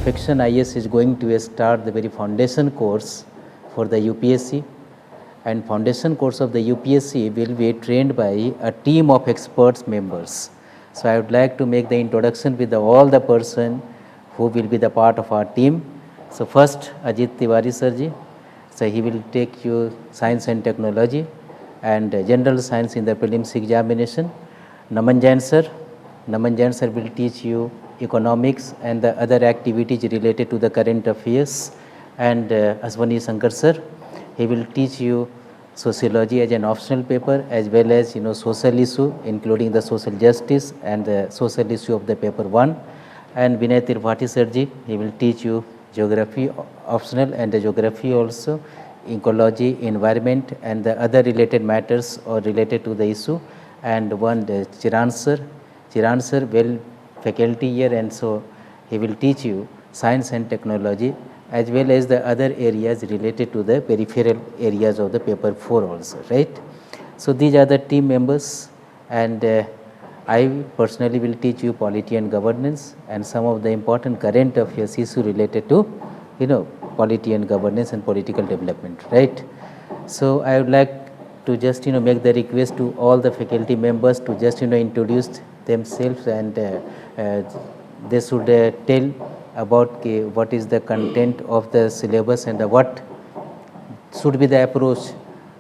Perfection IAS is going to start the very foundation course for the UPSC, and foundation course of the UPSC will be trained by a team of experts members. So I would like to make the introduction with all the person who will be the part of our team. So first Ajit Tiwari sir ji, so he will take you science and technology and general science in the prelims examination. Naman Jain sir will teach you economics and the other activities related to the current affairs. And Aswani Shankar sir, he will teach you sociology as an optional paper, as well as social issue including the social justice and the social issue of the paper 1. And Vinay Tripathi sir ji, he will teach you geography optional and the geography also, ecology, environment and the other related matters or related to the issue. And one the Chiran sir well faculty here, and so he will teach you science and technology as well as the other areas related to the peripheral areas of the paper 4 also, right? So these are the team members, and I personally will teach you polity and governance and some of the important current affairs issue related to polity and governance and political development, right? So I would like to just make the request to all the faculty members to just introduce themselves, and they should tell about what is the content of the syllabus and what should be the approach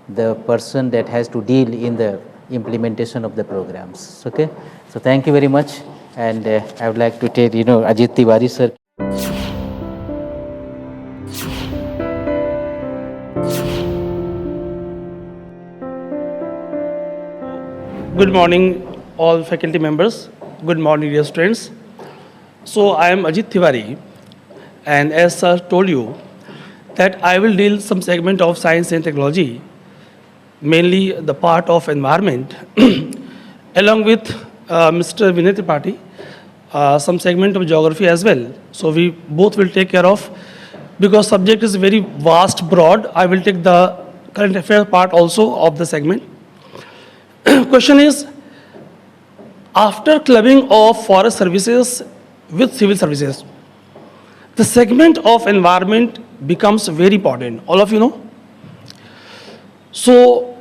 the person that has to deal in the implementation of the programs. Okay, so thank you very much, and I would like to tell Ajit Tiwari sir. Good morning all faculty members. Good morning dear students. So I am Ajit Tiwari, and as sir told you that I will deal some segment of science and technology, mainly the part of environment along with Mr. Vinay Tripathi, some segment of geography as well. So we both will take care of, because subject is very vast, broad. I will take the current affairs part also of the segment. Question is, after clubbing of forest services with civil services, the segment of environment becomes very important. All of you know. So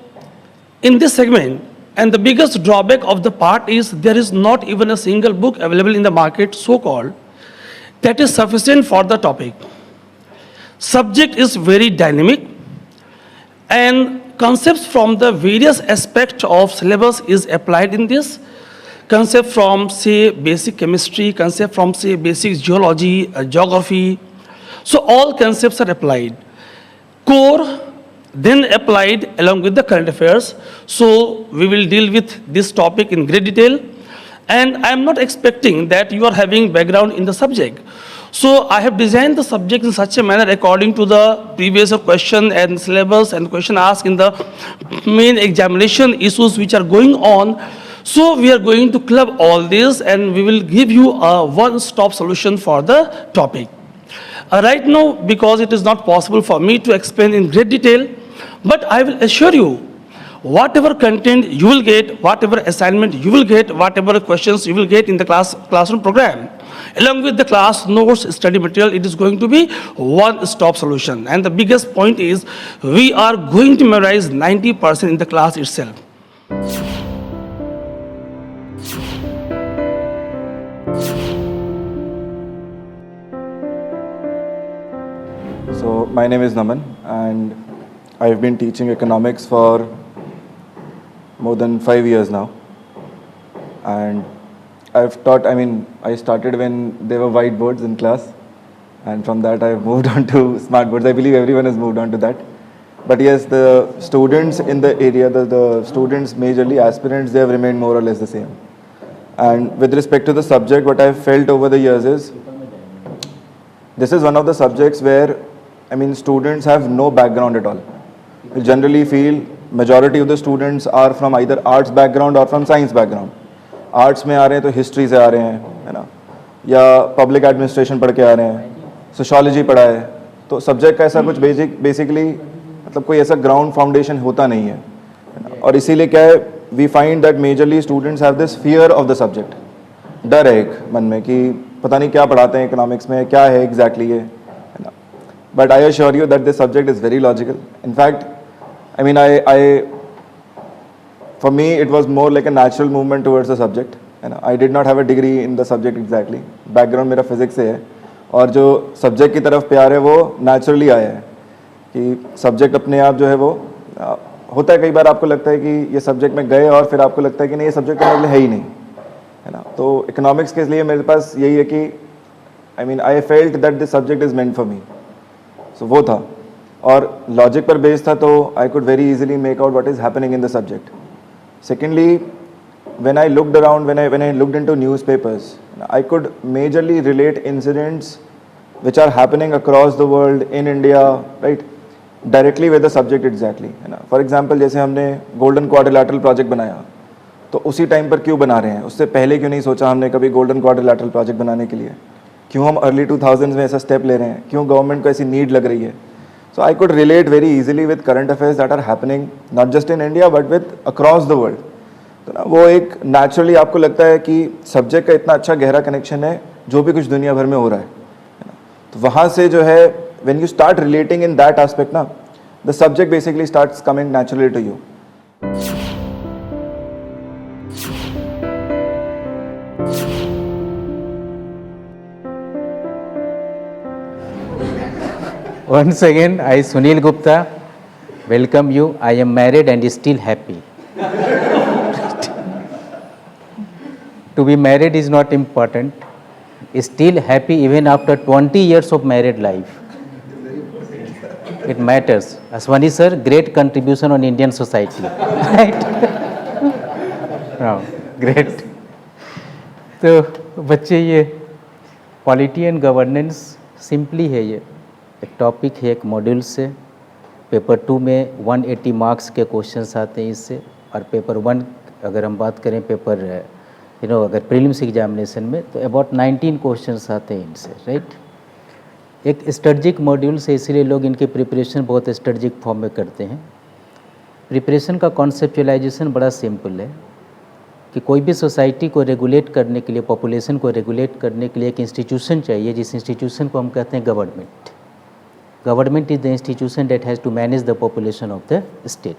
in this segment, and the biggest drawback of the part is there is not even a single book available in the market, so-called, that is sufficient for the topic. Subject is very dynamic, and concepts from the various aspects of syllabus is applied in this. Concept from, say, basic chemistry, concept from, say, basic geology, geography. So all concepts are applied. Core, then applied along with the current affairs. So we will deal with this topic in great detail. And I am not expecting that you are having background in the subject. So I have designed the subject in such a manner according to the previous question and syllabus and question asked in the main examination issues which are going on. So we are going to club all this, and we will give you a one-stop solution for the topic. Right now, because it is not possible for me to explain in great detail, but I will assure you, whatever content you will get, whatever assignment you will get, whatever questions you will get in the classroom program, along with the class notes, study material, it is going to be one-stop solution. And the biggest point is, we are going to memorize 90% in the class itself. So my name is Naman, and I've been teaching economics for more than 5 years now. And I've taught, I started when there were whiteboards in class, and from that I've moved on to smart boards. I believe everyone has moved on to that. But yes, the students in the area, the students, majorly aspirants, they have remained more or less the same. And with respect to the subject, what I've felt over the years is, this is one of the subjects where, students have no background at all. You generally feel majority of the students are from either arts background or from science background. Arts में आ रहे हैं तो history से आ रहे हैं, है ना, या public administration पढ़ के आ रहे हैं, sociology पढ़ा है, तो subject का ऐसा कुछ basically मतलब कोई ऐसा ground foundation होता नहीं है, और इसीलिए क्या है, we find that majorly students have this fear of the subject. डर है एक मन में कि पता नहीं क्या पढ़ाते हैं इकोनॉमिक्स में, क्या है एग्जैक्टली ये, है ना. But I assure you that this subject is very logical. In fact I mean, for me, it was more like a natural movement towards the subject. And I did not have a degree in the subject exactly. Background मेरा physics से है, और जो subject की तरफ प्यार है वो naturally आया है कि subject अपने आप जो है वो होता है. कई बार आपको लगता है कि ये subject में गए और फिर आपको लगता है कि नहीं, ये subject मेरे लिए है ही नहीं, है ना. तो economics के लिए मेरे पास यही है कि I mean, I felt that this subject is meant for me. So वो था, और लॉजिक पर बेस्ड था, तो I could very easily make out what is happening in the subject. Secondly, when I looked around, when I looked into newspapers, I could majorly relate incidents which are happening across the world in India, right, directly with the subject exactly, है ना. For example, जैसे हमने golden quadrilateral project बनाया, तो उसी time पर क्यों बना रहे हैं, उससे पहले क्यों नहीं सोचा हमने कभी गोल्डन क्वाड्रिलैटरल प्रोजेक्ट बनाने के लिए, क्यों हम अर्ली 2000s में ऐसा स्टेप ले रहे हैं, क्यों गवर्नमेंट को ऐसी नीड लग रही है. So I could relate very easily with current affairs that are happening not just in India but with across the world. तो ना वो एक naturally आपको लगता है कि सब्जेक्ट का इतना अच्छा गहरा कनेक्शन है जो भी कुछ दुनिया भर में हो रहा है ना. तो वहाँ से जो है when you start relating in that aspect ना, the subject basically starts coming naturally to you. Once again, I, Sunil Gupta, welcome you. I am married and still happy. To be married is not important. Still happy even after 20 years of married life. It matters. Aswani sir, great contribution on Indian society. Right? No, great. तो बच्चे, ये polity and governance simply है, ये एक topic है, एक module से. Paper 2 में 180 मार्क्स के क्वेश्चंस आते हैं इससे, और पेपर 1 अगर हम बात करें, पेपर अगर प्रीलिम्स एग्जामिनेशन में, तो अबाउट 19 क्वेश्चंस आते हैं इनसे, राइट. एक स्ट्रेटजिक मॉड्यूल से, इसलिए लोग इनके प्रिपरेशन बहुत स्ट्रेटजिक फॉर्म में करते हैं. प्रिपरेशन का कॉन्सेप्चुअलाइजेशन बड़ा सिंपल है कि कोई भी सोसाइटी को रेगुलेट करने के लिए, पॉपुलेशन को रेगुलेट करने के लिए एक इंस्टीट्यूशन चाहिए, जिस इंस्टीट्यूशन को हम कहते हैं government. Government is the institution that has to manage the population of the state.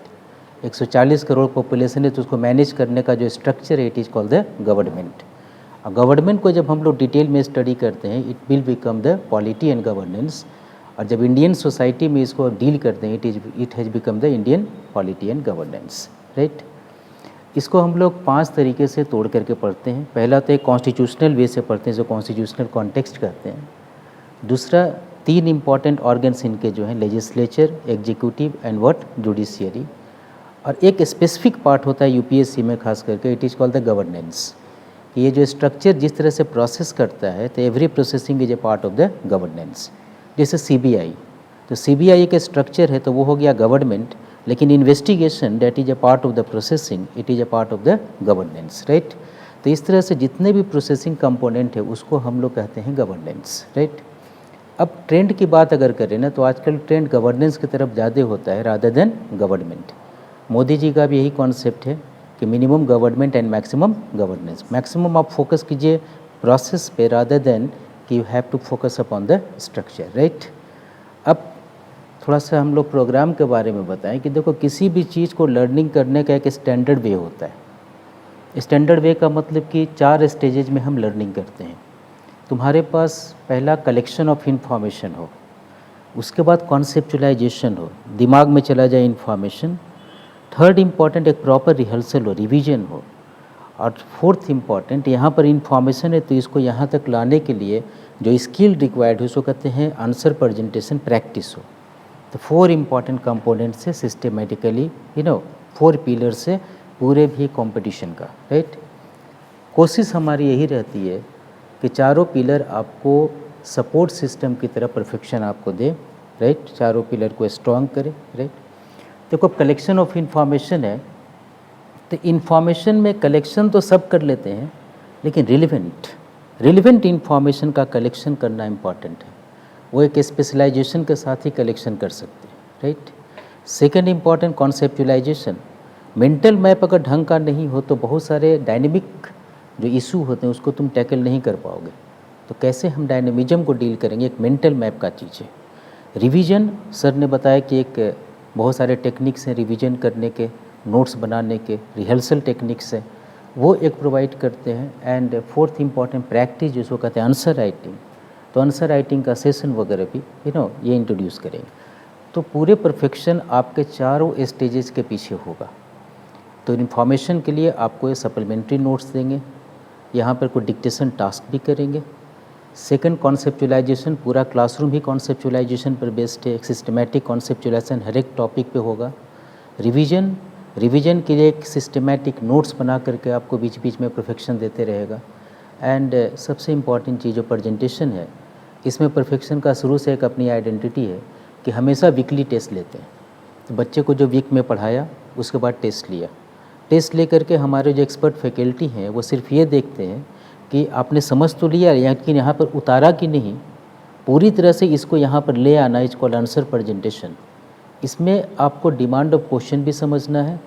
140 crore population है, तो उसको मैनेज करने का जो स्ट्रक्चर है, it is called the government. और गवर्नमेंट को जब हम लोग डिटेल में स्टडी करते हैं, it will become the polity and governance. और जब इंडियन सोसाइटी में इसको डील करते हैं, it has become the Indian polity and governance, right. इसको हम लोग 5 तरीके से तोड़ करके पढ़ते हैं. पहला तो एक कॉन्स्टिट्यूशनल वे से पढ़ते हैं, जो कॉन्स्टिट्यूशनल कॉन्टेक्स्ट कहते हैं. दूसरा, 3 इंपॉर्टेंट ऑर्गन्स इनके जो हैं, legislature, executive and what, judiciary. और एक स्पेसिफिक पार्ट होता है यूपीएससी में खास करके, it is called the governance. ये जो स्ट्रक्चर जिस तरह से प्रोसेस करता है, तो every processing is a part of the governance. जैसे सीबीआई, तो सीबीआई एक स्ट्रक्चर है, तो वो हो गया गवर्नमेंट, लेकिन investigation that is a part of the processing, it is a part of the governance, right. तो इस तरह से जितने भी प्रोसेसिंग कंपोनेंट है, उसको हम लोग कहते हैं गवर्नेंस, राइट. अब ट्रेंड की बात अगर करें ना, तो आजकल ट्रेंड गवर्नेंस की तरफ ज़्यादा होता है rather than government. Modi ji का भी यही कॉन्सेप्ट है कि minimum government and maximum governance. Maximum आप फोकस कीजिए प्रोसेस पे रादर देन कि you have to focus upon the structure, right. अब थोड़ा सा हम लोग प्रोग्राम के बारे में बताएं कि देखो, किसी भी चीज़ को लर्निंग करने का एक स्टैंडर्ड वे होता है. स्टैंडर्ड वे का मतलब कि 4 स्टेजेज में हम लर्निंग करते हैं. तुम्हारे पास पहला कलेक्शन ऑफ इन्फॉर्मेशन हो, उसके बाद कॉन्सेप्चुलाइजेशन हो, दिमाग में चला जाए इन्फॉर्मेशन. थर्ड इम्पॉर्टेंट, एक प्रॉपर रिहर्सल हो, रिवीजन हो. और फोर्थ इम्पॉर्टेंट, यहाँ पर इन्फॉर्मेशन है, तो इसको यहाँ तक लाने के लिए जो स्किल रिक्वायर्ड है, उसको कहते हैं आंसर प्रेजेंटेशन प्रैक्टिस हो. तो 4 इम्पॉर्टेंट कंपोनेंट से सिस्टमेटिकली 4 पिलर से पूरे भी कंपटीशन का, राइट. कोशिश हमारी यही रहती है कि चारों पिलर आपको सपोर्ट सिस्टम की तरह परफेक्शन आपको दे, राइट. चारों पिलर को स्ट्रॉन्ग करे, राइट. देखो, कलेक्शन ऑफ इन्फॉर्मेशन है, तो इन्फॉर्मेशन में कलेक्शन तो सब कर लेते हैं, लेकिन रिलेवेंट इन्फॉर्मेशन का कलेक्शन करना इम्पॉर्टेंट है. वो एक स्पेशलाइजेशन के साथ ही कलेक्शन कर सकते हैं, right. Second important, conceptualisation. Mental map अगर ढंग का नहीं हो, तो बहुत सारे डायनेमिक जो इशू होते हैं उसको तुम टैकल नहीं कर पाओगे. तो कैसे हम डायनेमिज्म को डील करेंगे, एक मेंटल मैप का चीज़ है। रिवीजन, सर ने बताया कि एक बहुत सारे टेक्निक्स हैं रिवीजन करने के, नोट्स बनाने के, रिहर्सल टेक्निक्स हैं, वो एक प्रोवाइड करते हैं। एंड फोर्थ इम्पॉर्टेंट प्रैक्टिस जिसको कहते हैं आंसर राइटिंग, तो आंसर राइटिंग का सेशन वगैरह भी ये इंट्रोड्यूस करेंगे। तो पूरे परफेक्शन आपके चारों स्टेजेस के पीछे होगा। तो इन्फॉर्मेशन के लिए आपको ये सप्लीमेंट्री नोट्स देंगे, यहाँ पर कोई डिक्टेशन टास्क भी करेंगे। सेकंड, कॉन्सेप्चुलाइजेशन, पूरा क्लासरूम ही कॉन्सेप्चुलाइजेशन पर बेस्ड है, एक सिस्टमैटिक कॉन्सेप्चुलाइजेशन हर एक टॉपिक पे होगा। रिवीजन के लिए एक सिस्टमैटिक नोट्स बना करके आपको बीच बीच में परफेक्शन देते रहेगा। एंड सबसे इम्पॉर्टेंट चीज़ जो प्रेजेंटेशन है, इसमें परफेक्शन का शुरू से एक अपनी आइडेंटिटी है कि हमेशा वीकली टेस्ट लेते हैं। तो बच्चे को जो वीक में पढ़ाया उसके बाद टेस्ट लिया, टेस्ट ले करके हमारे जो एक्सपर्ट फैकल्टी हैं वो सिर्फ ये देखते हैं कि आपने समझ तो लिया, लेकिन यहाँ पर उतारा कि नहीं, पूरी तरह से इसको यहाँ पर ले आना, इज कॉल्ड आंसर प्रेजेंटेशन। इसमें आपको डिमांड ऑफ क्वेश्चन भी समझना है,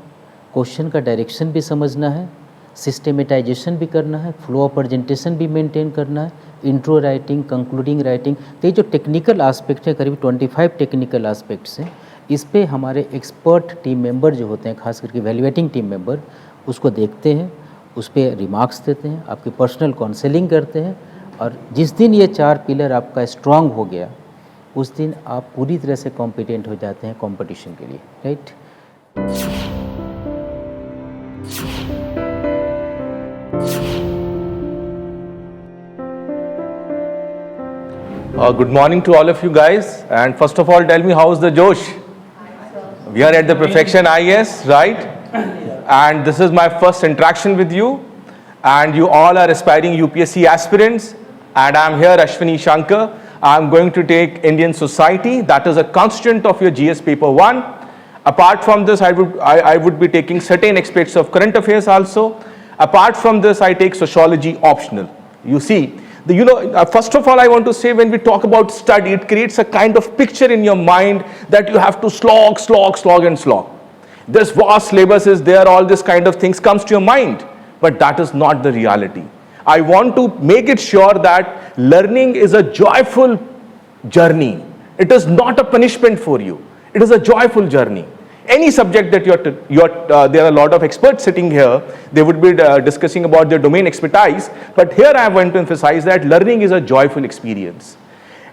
क्वेश्चन का डायरेक्शन भी समझना है, सिस्टमेटाइजेशन भी करना है, फ्लो ऑफ प्रेजेंटेशन भी मेंटेन करना है, इंट्रो राइटिंग, कंक्लूडिंग राइटिंग। तो ये जो टेक्निकल आस्पेक्ट है, करीब 25 टेक्निकल आस्पेक्ट्स हैं, इस पे हमारे एक्सपर्ट टीम मेंबर जो होते हैं, खास करके वैल्यूएटिंग टीम मेंबर, उसको देखते हैं, उस पर रिमार्क्स देते हैं, आपकी पर्सनल काउंसलिंग करते हैं। और जिस दिन ये 4 पिलर आपका स्ट्रांग हो गया, उस दिन आप पूरी तरह से कॉम्पिटेंट हो जाते हैं कंपटीशन के लिए, right. Good morning to all of you guys, and first of all tell me how's the Josh? We are at the Perfection Ias, right? And this is my first interaction with you, and you all are aspiring UPSC aspirants, and I am here, Ashwini Shankar. I am going to take Indian Society, that is a constituent of your GS paper 1. Apart from this, I would be taking certain aspects of current affairs also. Apart from this, I take sociology optional. You see, first of all, I want to say, when we talk about study, it creates a kind of picture in your mind that you have to slog and slog. This vast syllabus is there, all this kind of things comes to your mind, but that is not the reality. I want to make it sure that learning is a joyful journey. It is not a punishment for you. It is a joyful journey. Any subject that there are a lot of experts sitting here, they would be discussing about their domain expertise, but here I want to emphasize that learning is a joyful experience.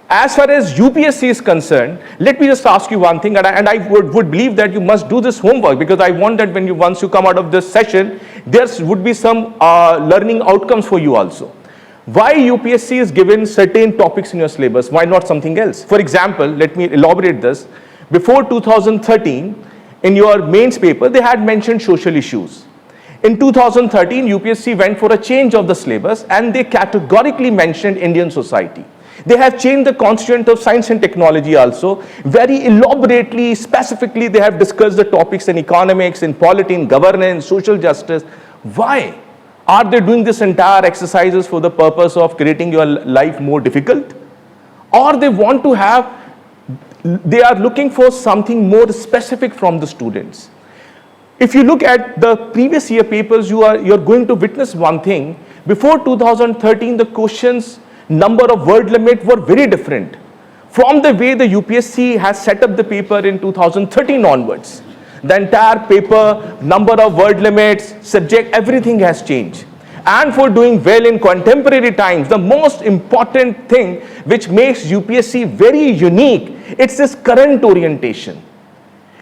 As far as UPSC is concerned, let me just ask you one thing, and I would believe that you must do this homework, because I want that once you come out of this session, there would be some learning outcomes for you also. Why UPSC is given certain topics in your syllabus? Why not something else? For example, let me elaborate this. Before 2013, in your mains paper, they had mentioned social issues. In 2013, UPSC went for a change of the syllabus, and they categorically mentioned Indian society. They have changed the constituent of science and technology also. Very elaborately, specifically, they have discussed the topics in economics, in polity, in governance, social justice. Why? Are they doing this entire exercises for the purpose of creating your life more difficult? Or they want to have, they are looking for something more specific from the students. If you look at the previous year papers, you're going to witness one thing. Before 2013, the questions, number of word limit were very different from the way the UPSC has set up the paper in 2013 onwards. The entire paper, number of word limits, subject, everything has changed. And for doing well in contemporary times, the most important thing which makes UPSC very unique, it's this current orientation.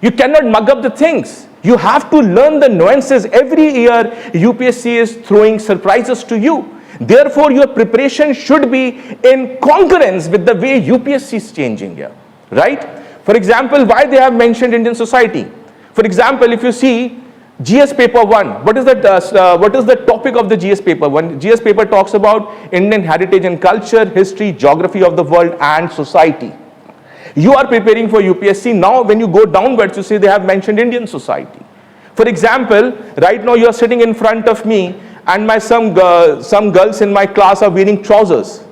You cannot mug up the things. You have to learn the nuances. Every year, UPSC is throwing surprises to you. Therefore, your preparation should be in concurrence with the way UPSC is changing here, right? For example, why they have mentioned Indian society? For example, if you see GS paper 1, what is the topic of the GS paper 1? GS paper talks about Indian heritage and culture, history, geography of the world, and society. You are preparing for UPSC. Now, when you go downwards, you see they have mentioned Indian society. For example, right now you are sitting in front of me, and some girls in my class are wearing trousers,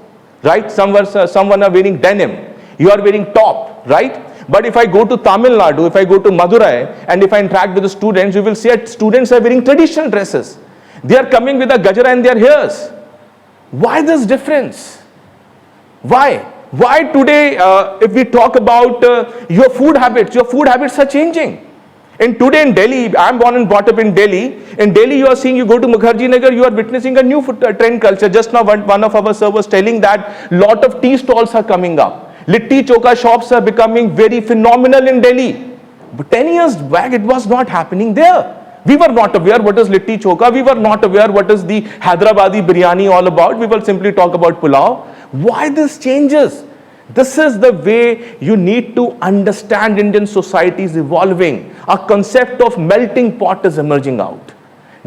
right? Someone are wearing denim. You are wearing top, right? But if I go to Tamil Nadu, if I go to Madurai, and if I interact with the students, you will see that students are wearing traditional dresses. They are coming with a gajra in their hairs. Why this difference? Why? Why today, if we talk about your food habits are changing. And today in Delhi, I'm born and brought up in Delhi. In Delhi, you are seeing, you go to Mukherjee Nagar, you are witnessing a new trend culture. Just now, one of our servers telling that lot of tea stalls are coming up. Litti choka shops are becoming very phenomenal in Delhi. But 10 years back, it was not happening there. We were not aware what is litti choka. We were not aware what is the Hyderabadi biryani all about. We will simply talk about pulao. Why this changes? This is the way you need to understand Indian society is evolving. A concept of melting pot is emerging out.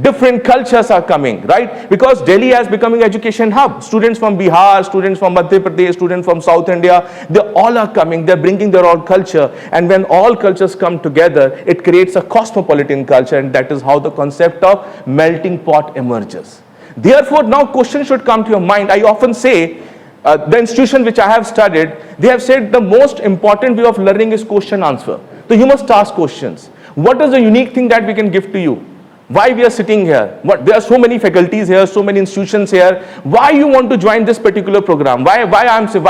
Different cultures are coming, right? Because Delhi is becoming education hub. Students from Bihar, students from Madhya Pradesh, students from South India, they all are coming. They're bringing their own culture. And when all cultures come together, it creates a cosmopolitan culture. And that is how the concept of melting pot emerges. Therefore, now question should come to your mind. I often say, the institution which I have studied, they have said the most important way of learning is question answer. So you must ask questions. What is the unique thing that we can give to you? Why we are sitting here? There are so many faculties here, so many institutions here. Why you want to join this particular program? Why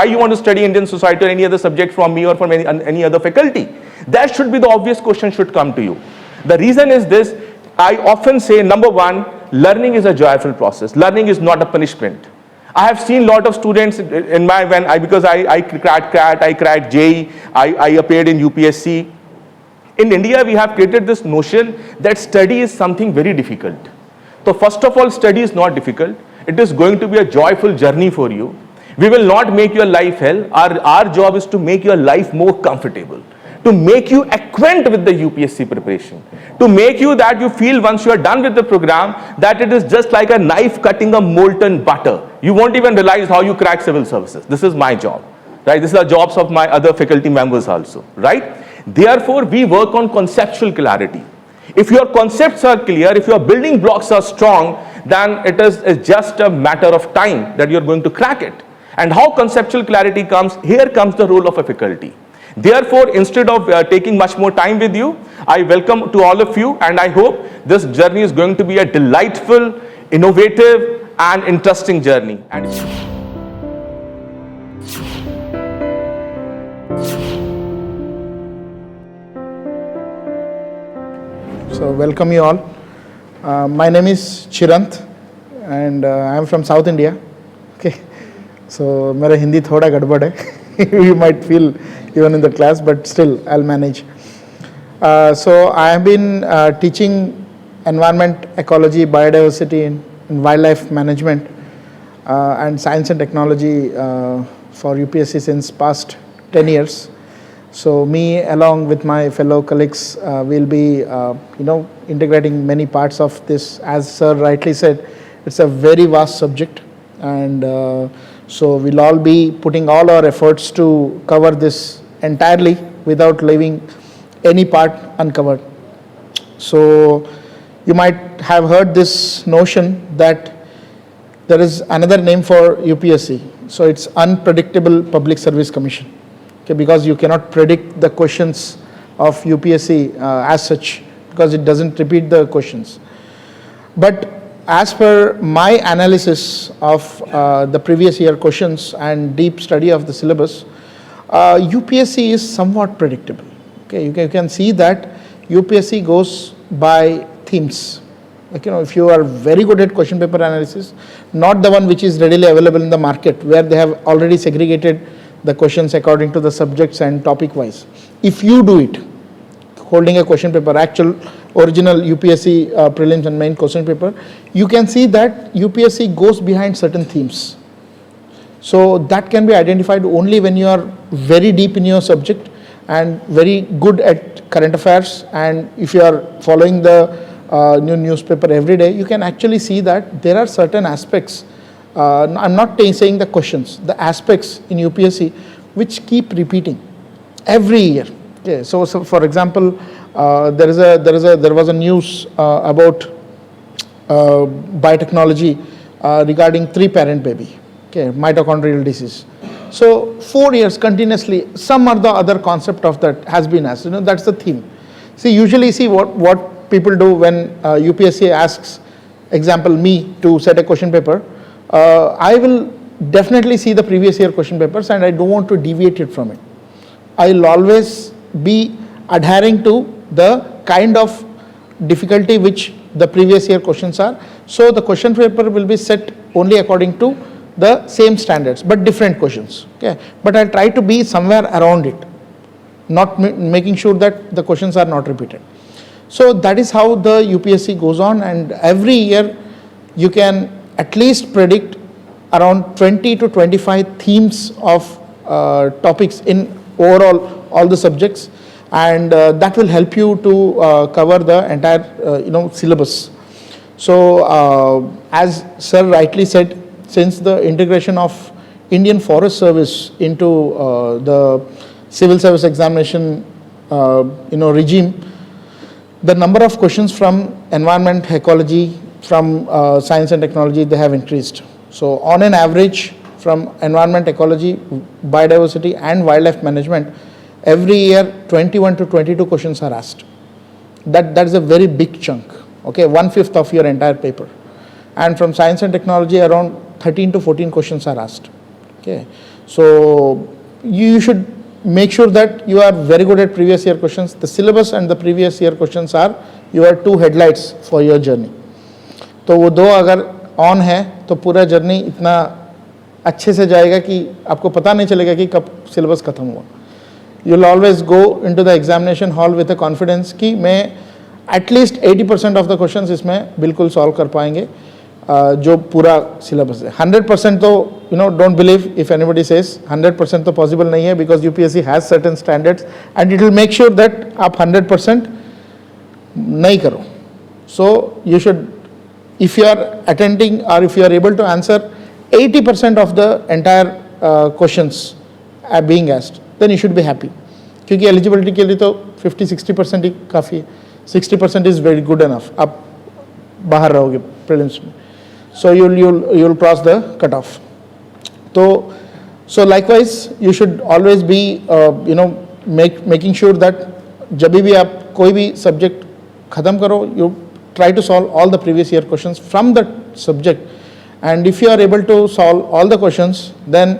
you want to study Indian society or any other subject from me or from any other faculty? That should be the obvious question should come to you. The reason is this, I often say, number one, learning is a joyful process. Learning is not a punishment. I have seen a lot of students in because I cracked CAT, I cracked JEE, I appeared in UPSC. In India, we have created this notion that study is something very difficult. So first of all, study is not difficult. It is going to be a joyful journey for you. We will not make your life hell. Our job is to make your life more comfortable, to make you acquainted with the UPSC preparation, to make you that you feel once you are done with the program that it is just like a knife cutting a molten butter. You won't even realize how you crack civil services. This is my job, right? This is the jobs of my other faculty members also, right? Therefore, we work on conceptual clarity. If your concepts are clear, if your building blocks are strong, then it is just a matter of time that you're going to crack it. And how conceptual clarity comes, here comes the role of a faculty. Therefore, instead of taking much more time with you, I welcome to all of you, and I hope this journey is going to be a delightful, innovative, and interesting journey. So welcome you all. My name is Chirant and I am from South India. Okay. So मेरा हिंदी थोड़ा गड़बड़ है. You might feel even in the class, but still I'll manage. So I have been teaching environment, ecology, biodiversity, and wildlife management and science and technology for UPSC since past 10 years. So me, along with my fellow colleagues, will be, integrating many parts of this. As sir rightly said, it's a very vast subject, and so we'll all be putting all our efforts to cover this entirely without leaving any part uncovered. So you might have heard this notion that there is another name for UPSC. So it's Unpredictable Public Service Commission. Okay, because you cannot predict the questions of UPSC as such, because it doesn't repeat the questions. But as per my analysis of the previous year questions and deep study of the syllabus, UPSC is somewhat predictable. Okay, you can see that UPSC goes by themes. Like, if you are very good at question paper analysis, not the one which is readily available in the market where they have already segregated the questions according to the subjects and topic wise. If you do it, holding a question paper, actual original UPSC prelims and main question paper, you can see that UPSC goes behind certain themes. So that can be identified only when you are very deep in your subject and very good at current affairs, and if you are following the new newspaper every day, you can actually see that there are certain aspects. I'm not saying the questions, the aspects in UPSC which keep repeating every year. Okay, so for example, there was a news about biotechnology regarding 3-parent baby, okay, mitochondrial disease. So 4 years continuously, some or the other concept of that has been asked. That's the theme. See, usually see what people do when UPSC asks, example me, to set a question paper. I will definitely see the previous year question papers and I don't want to deviate it from it. I'll always be adhering to the kind of difficulty which the previous year questions are. So the question paper will be set only according to the same standards but different questions. Okay, but I'll try to be somewhere around it, not making sure that the questions are not repeated. So that is how the UPSC goes on, and every year you can at least predict around 20 to 25 themes of topics in overall all the subjects, and that will help you to cover the entire syllabus. So as sir rightly said, since the integration of Indian Forest Service into the civil service examination regime, the number of questions from environment, ecology, from science and technology, they have increased. So on an average, from environment, ecology, biodiversity and wildlife management, every year 21 to 22 questions are asked. That is a very big chunk, okay, 1/5 of your entire paper. And from science and technology, around 13 to 14 questions are asked. Okay, so you should make sure that you are very good at previous year questions. The syllabus and the previous year questions are your two headlights for your journey. तो वो दो अगर on है तो पूरा journey इतना अच्छे से जाएगा कि आपको पता नहीं चलेगा कि कब सिलेबस खत्म हुआ. You will always go into the examination hall with a confidence कि मैं एटलीस्ट 80% ऑफ द क्वेश्चंस इसमें बिल्कुल सॉल्व कर पाएंगे जो पूरा सिलेबस है. 100% तो don't believe if anybody says 100% तो पॉसिबल नहीं है, because UPSC has certain standards and it will make sure that आप 100% नहीं करो. So you should, if you are attending or if you are able to answer 80% of the entire questions are being asked, then you should be happy. क्योंकि eligibility के लिए तो 50-60% ही काफ़ी है. 60% is very good enough. आप बाहर रहोगे prelims में, so you'll cross the cutoff. So likewise you should always be making sure that जब भी आप कोई भी subject ख़त्म करो, you try to solve all the previous year questions from that subject, and if you are able to solve all the questions, then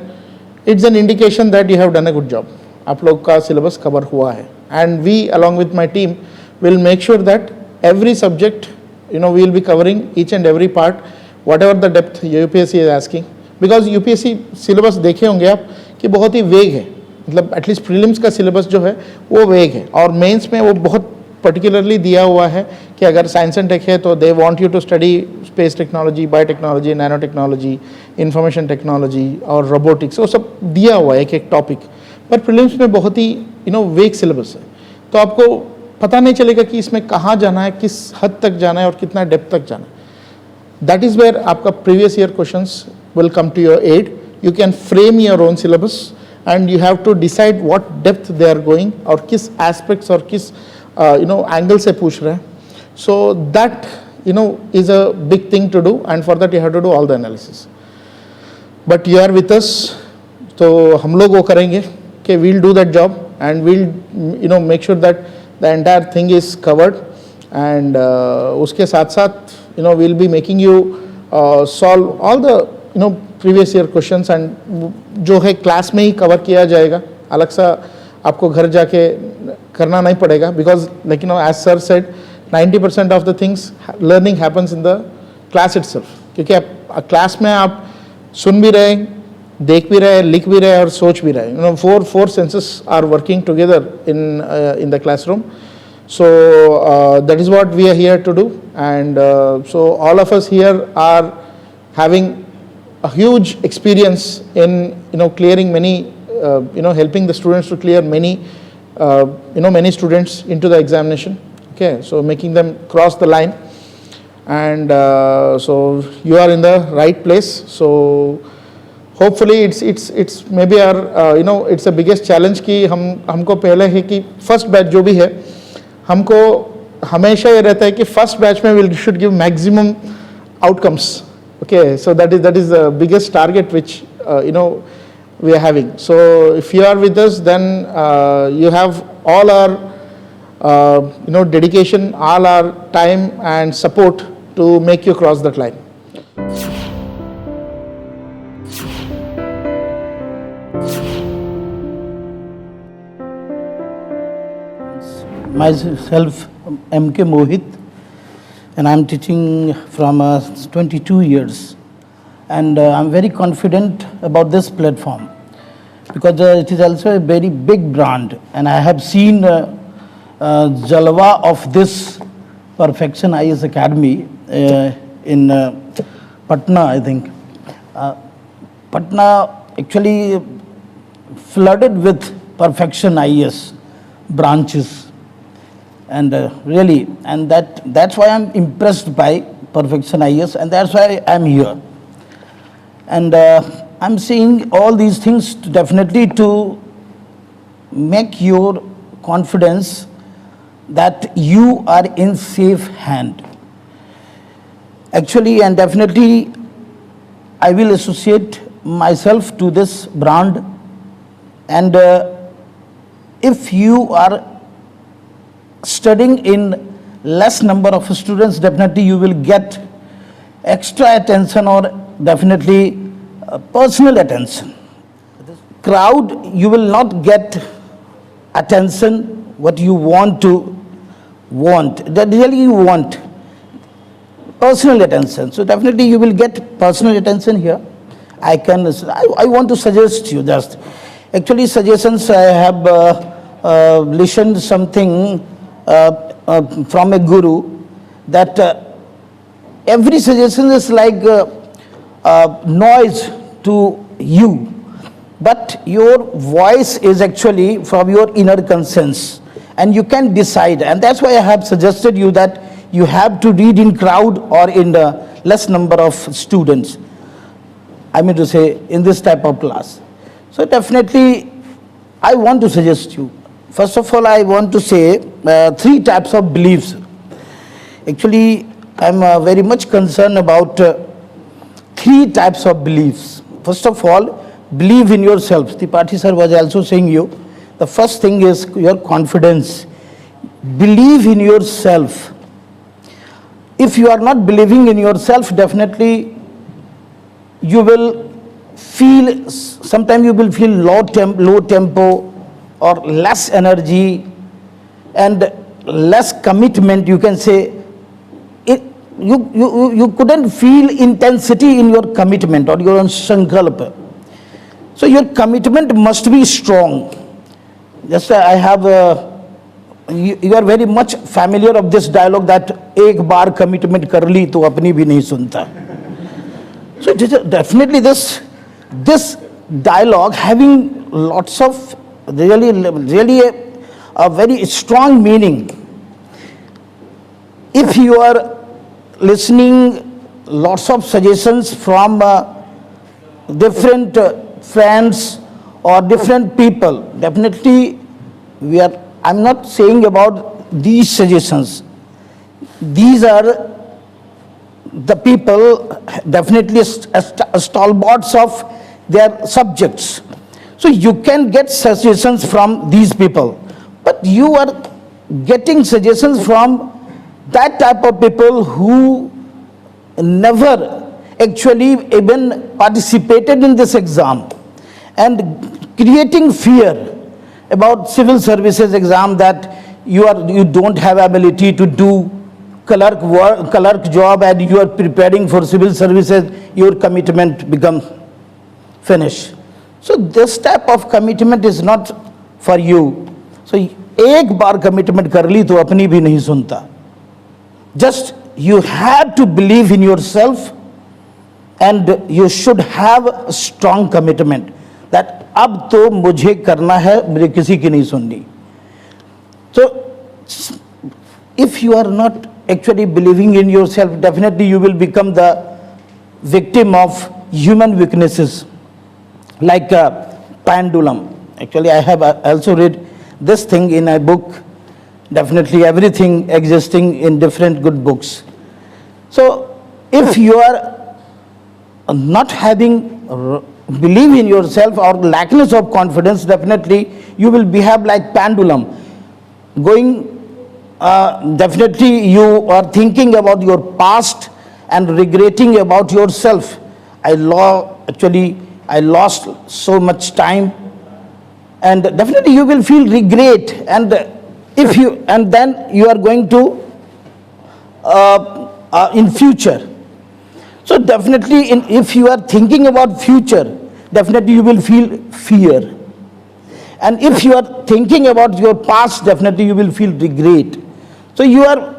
it's an indication that you have done a good job. आप लोग का syllabus cover हुआ है, and we along with my team will make sure that every subject we will be covering each and every part, whatever the depth UPSC is asking, because UPSC syllabus देखे होंगे आप कि बहुत ही वेग है. मतलब एटलीस्ट प्रीलिम्स का syllabus जो है वो वेग है, और मेंस में वो बहुत पर्टिकुलरली दिया हुआ है कि अगर साइंस एंड टेक है तो they want you to study space technology, biotechnology, nano technology, information technology और रोबोटिक्स, वो सब दिया हुआ है एक टॉपिक. पर प्रीलिम्स में बहुत ही वेग सिलेबस है, तो आपको पता नहीं चलेगा कि इसमें कहाँ जाना है, किस हद तक जाना है और कितना डेप्थ तक जाना है. दैट इज़ वेयर आपका previous year questions will come to your aid. You can frame your own syllabus and you have to decide what depth they are going और किस एस्पेक्ट्स और किस एंगल से पूछ रहे हैं. So that is a big thing to do, and for that you have to do all the analysis. But you are with us, तो हम लोग वो करेंगे कि we'll do that job and we'll make sure that the entire thing is covered, and उसके साथ साथ we'll be making you solve all the previous year questions, and जो है क्लास में ही कवर किया जाएगा, अलग सा आपको घर जाके करना नहीं पड़ेगा, because like as sir said, 90% of the things learning happens in the class itself. क्योंकि आप क्लास में आप सुन भी रहे, देख भी रहे, लिख भी रहे और सोच भी रहे. Four senses are working together in the classroom. So that is what we are here to do, and so all of us here are having a huge experience in clearing many helping the students to clear many many students into the examination. Okay, so making them cross the line, and so you are in the right place. So hopefully it's maybe our it's the biggest challenge कि हमको पहले है कि first batch जो भी है, हमको हमेशा ये रहता है कि first batch में we should give maximum outcomes. Okay, so that is the biggest target which we are having. So if you are with us, then you have all our dedication, all our time and support to make you cross that line. myself MK Mohit, and I'm teaching from 22 years. And I'm very confident about this platform because it is also a very big brand, and I have seen Jalwa of this Perfection Ias Academy in Patna, I think. Patna actually flooded with Perfection Ias branches, and really, and that's why I'm impressed by Perfection Ias, and that's why I'm here. And I'm saying all these things definitely to make your confidence that you are in safe hand. Actually, and definitely, I will associate myself to this brand, and if you are studying in less number of students, definitely you will get extra attention or definitely personal attention. Crowd, you will not get attention what you want, that really you want personal attention. So definitely you will get personal attention here. I want to suggest you just, actually suggestions, I have listened something from a guru that every suggestion is like noise to you, but your voice is actually from your inner conscience, and you can decide. And that's why I have suggested you that you have to read in crowd or in the less number of students. I mean to say in this type of class. So definitely I want to suggest you. First of all, I want to say 3 types of beliefs. Actually, I'm very much concerned about 3 types of beliefs. First of all, believe in yourself. Tripathi sir was also saying you. The first thing is your confidence. Believe in yourself. If you are not believing in yourself, definitely you will feel, sometimes you will feel low tempo or less energy and less commitment, you can say. You couldn't feel intensity in your commitment or your own sankalpa. So your commitment must be strong. Just I have, you are very much familiar of this dialogue that ek baar commitment kar li to apni bhi nahi sunta. So definitely this dialogue having lots of really a very strong meaning. If you are listening lots of suggestions from different friends or different people, definitely I'm not saying about these suggestions. These are the people definitely stalwarts of their subjects. So you can get suggestions from these people, but you are getting suggestions from that type of people who never actually even participated in this exam, and creating fear about civil services exam that you don't have ability to do clerk job and you are preparing for civil services, your commitment becomes finished. So this type of commitment is not for you. So ek baar commitment kar li to apni bhi nahi sunta. Just you have to believe in yourself, and you should have a strong commitment that ab to mujhe karna hai, mujhe kisi ki nahi sunni. So if you are not actually believing in yourself, definitely you will become the victim of human weaknesses like a pendulum. Actually, I have also read this thing in a book, definitely everything existing in different good books. So if you are not having belief in yourself or lackness of confidence, definitely you will behave like pendulum. Definitely you are thinking about your past and regretting about yourself. I lost so much time, and definitely you will feel regret, and if you, and then you are going to in future. So definitely if you are thinking about future, definitely you will feel fear. And if you are thinking about your past, definitely you will feel regret. So you are,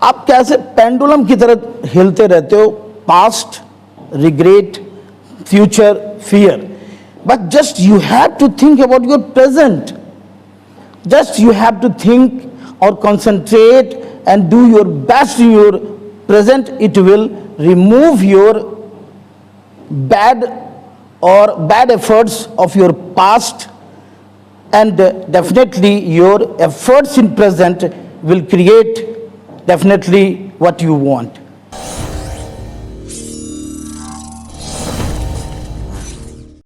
आप कैसे pendulum की तरह हिलते रहते हो, past, regret, future, fear. But just you have to think about your present. Just you have to think or concentrate and do your best in your present. It will remove your bad efforts of your past, and definitely your efforts in present will create definitely what you want.